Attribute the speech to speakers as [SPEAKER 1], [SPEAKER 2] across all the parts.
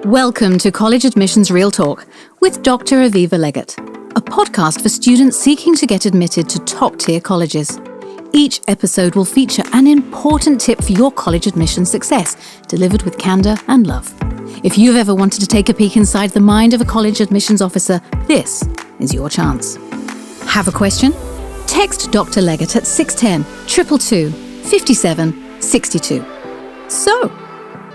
[SPEAKER 1] Welcome to College Admissions Real Talk with Dr. Aviva Legatt, a podcast for students seeking to get admitted to top-tier colleges. Each episode will feature an important tip for your college admission success, delivered with candor and love. If you've ever wanted to take a peek inside the mind of a college admissions officer, this is your chance. Have a question? Text Dr. Legatt at 610 222 57 62. So,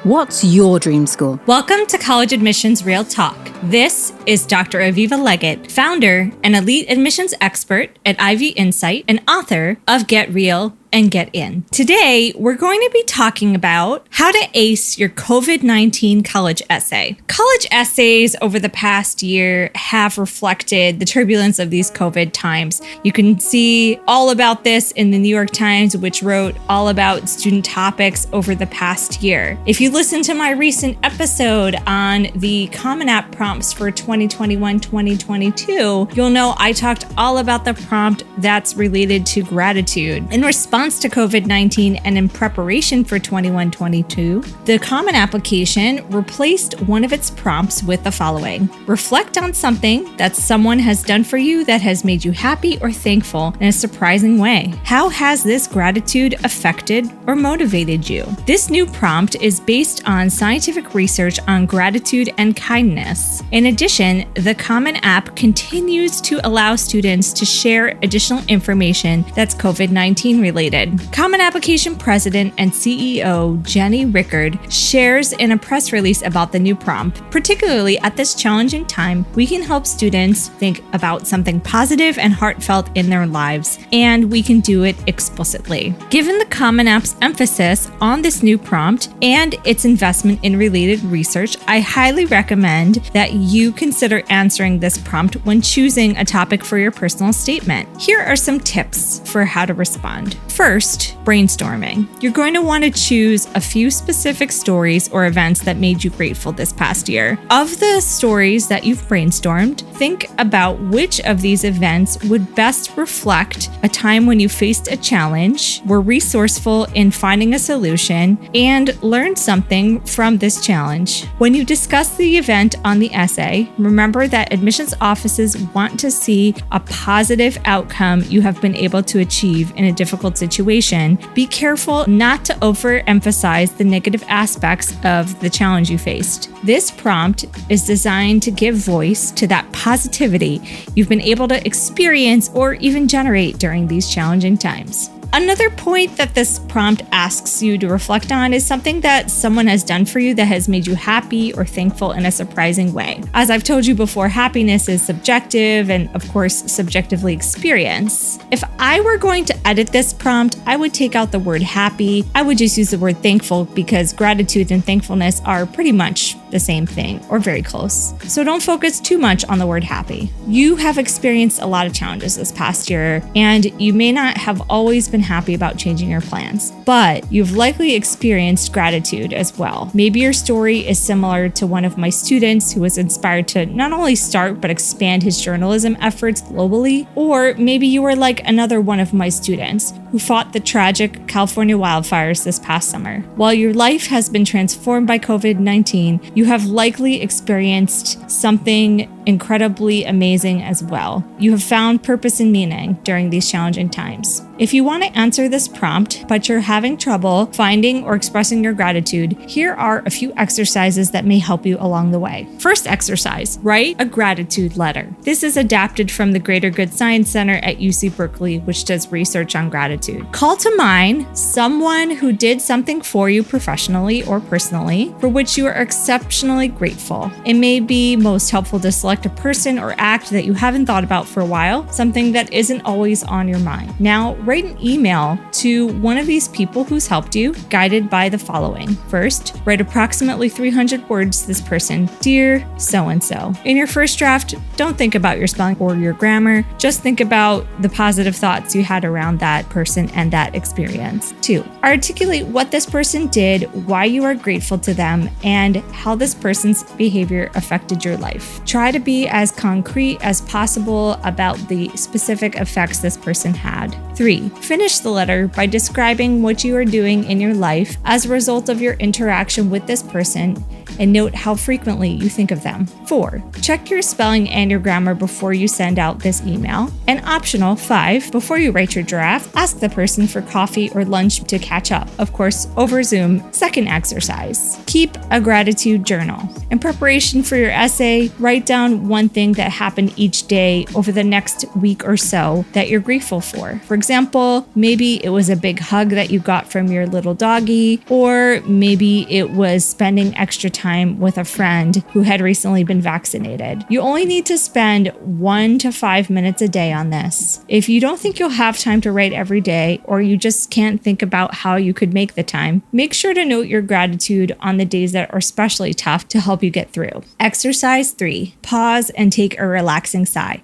[SPEAKER 1] what's your dream school?
[SPEAKER 2] Welcome to College Admissions Real Talk. This is Dr. Aviva Legatt, founder and elite admissions expert at Ivy Insight and author of Get Real and Get In. Today, we're going to be talking about how to ace your COVID-19 college essay. College essays over the past year have reflected the turbulence of these COVID times. You can see all about this in the New York Times, which wrote all about student topics over the past year. If you listen to my recent episode on the Common App prompts for 2021-2022, you'll know I talked all about the prompt that's related to gratitude. In response to COVID-19 and in preparation for 21-22, the Common application replaced one of its prompts with the following: reflect on something that someone has done for you that has made you happy or thankful in a surprising way. How has this gratitude affected or motivated you? This new prompt is based on scientific research on gratitude and kindness. In addition, the Common app continues to allow students to share additional information that's COVID-19 related. Common Application President and CEO Jenny Rickard shares in a press release about the new prompt. Particularly at this challenging time, we can help students think about something positive and heartfelt in their lives, and we can do it explicitly. Given the Common App's emphasis on this new prompt and its investment in related research, I highly recommend that you consider answering this prompt when choosing a topic for your personal statement. Here are some tips for how to respond. First, brainstorming. You're going to want to choose a few specific stories or events that made you grateful this past year. Of the stories that you've brainstormed, think about which of these events would best reflect a time when you faced a challenge, were resourceful in finding a solution, and learned something from this challenge. When you discuss the event on the essay, remember that admissions offices want to see a positive outcome you have been able to achieve in a difficult situation. Be careful not to overemphasize the negative aspects of the challenge you faced. This prompt is designed to give voice to that positivity you've been able to experience or even generate during these challenging times. Another point that this prompt asks you to reflect on is something that someone has done for you that has made you happy or thankful in a surprising way. As I've told you before, happiness is subjective and, of course, subjectively experienced. If I were going to edit this prompt, I would take out the word happy. I would just use the word thankful because gratitude and thankfulness are pretty much the same thing or very close. So don't focus too much on the word happy. You have experienced a lot of challenges this past year, and you may not have always been happy about changing your plans, but you've likely experienced gratitude as well. Maybe your story is similar to one of my students who was inspired to not only start but expand his journalism efforts globally, or maybe you were like another one of my students who fought the tragic California wildfires this past summer. While your life has been transformed by COVID-19, you have likely experienced something incredibly amazing as well. You have found purpose and meaning during these challenging times. If you want to answer this prompt, but you're having trouble finding or expressing your gratitude, here are a few exercises that may help you along the way. First exercise, write a gratitude letter. This is adapted from the Greater Good Science Center at UC Berkeley, which does research on gratitude. Call to mind someone who did something for you professionally or personally, for which you are exceptionally grateful. It may be most helpful to select a person or act that you haven't thought about for a while, something that isn't always on your mind. Now, write an email to one of these people who's helped you, guided by the following. First, write approximately 300 words to this person. Dear so-and-so. In your first draft, don't think about your spelling or your grammar. Just think about the positive thoughts you had around that person and that experience. 2, articulate what this person did, why you are grateful to them, and how this person's behavior affected your life. Try to be as concrete as possible about the specific effects this person had. 3. Finish the letter by describing what you are doing in your life as a result of your interaction with this person, and note how frequently you think of them. 4. Check your spelling and your grammar before you send out this email. And optional, 5. Before you write your draft, ask the person for coffee or lunch to catch up. Of course, over Zoom. Second exercise. Keep a gratitude journal. In preparation for your essay, write down one thing that happened each day over the next week or so that you're grateful for. For example, maybe it was a big hug that you got from your little doggy, or maybe it was spending extra time with a friend who had recently been vaccinated. You only need to spend 1 to 5 minutes a day on this. If you don't think you'll have time to write every day, or you just can't think about how you could make the time, make sure to note your gratitude on the days that are especially tough to help you get through. Exercise 3. Pause and take a relaxing sigh.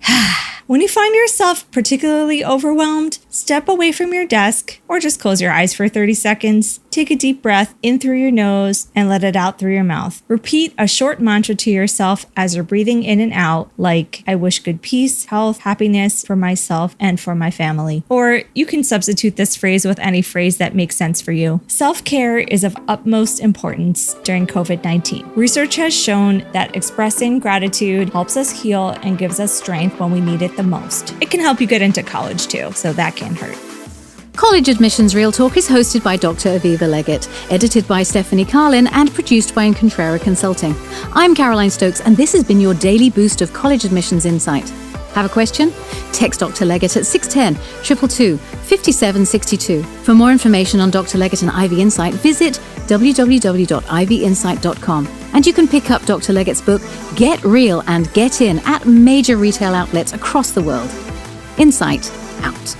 [SPEAKER 2] When you find yourself particularly overwhelmed, step away from your desk or just close your eyes for 30 seconds. Take a deep breath in through your nose and let it out through your mouth. Repeat a short mantra to yourself as you're breathing in and out, like, I wish good peace, health, happiness for myself and for my family. Or you can substitute this phrase with any phrase that makes sense for you. Self-care is of utmost importance during COVID-19. Research has shown that expressing gratitude helps us heal and gives us strength when we need it the most. It can help you get into college too, so that can't hurt.
[SPEAKER 1] College Admissions Real Talk is hosted by Dr. Aviva Legatt, edited by Stephanie Carlin, and produced by Incontrera Consulting. I'm Caroline Stokes, and this has been your daily boost of college admissions insight. Have a question? Text Dr. Legatt at 610-222-5762. For more information on Dr. Legatt and Ivy Insight, visit www.ivyinsight.com. And you can pick up Dr. Legatt's book, Get Real and Get In, at major retail outlets across the world. Insight out.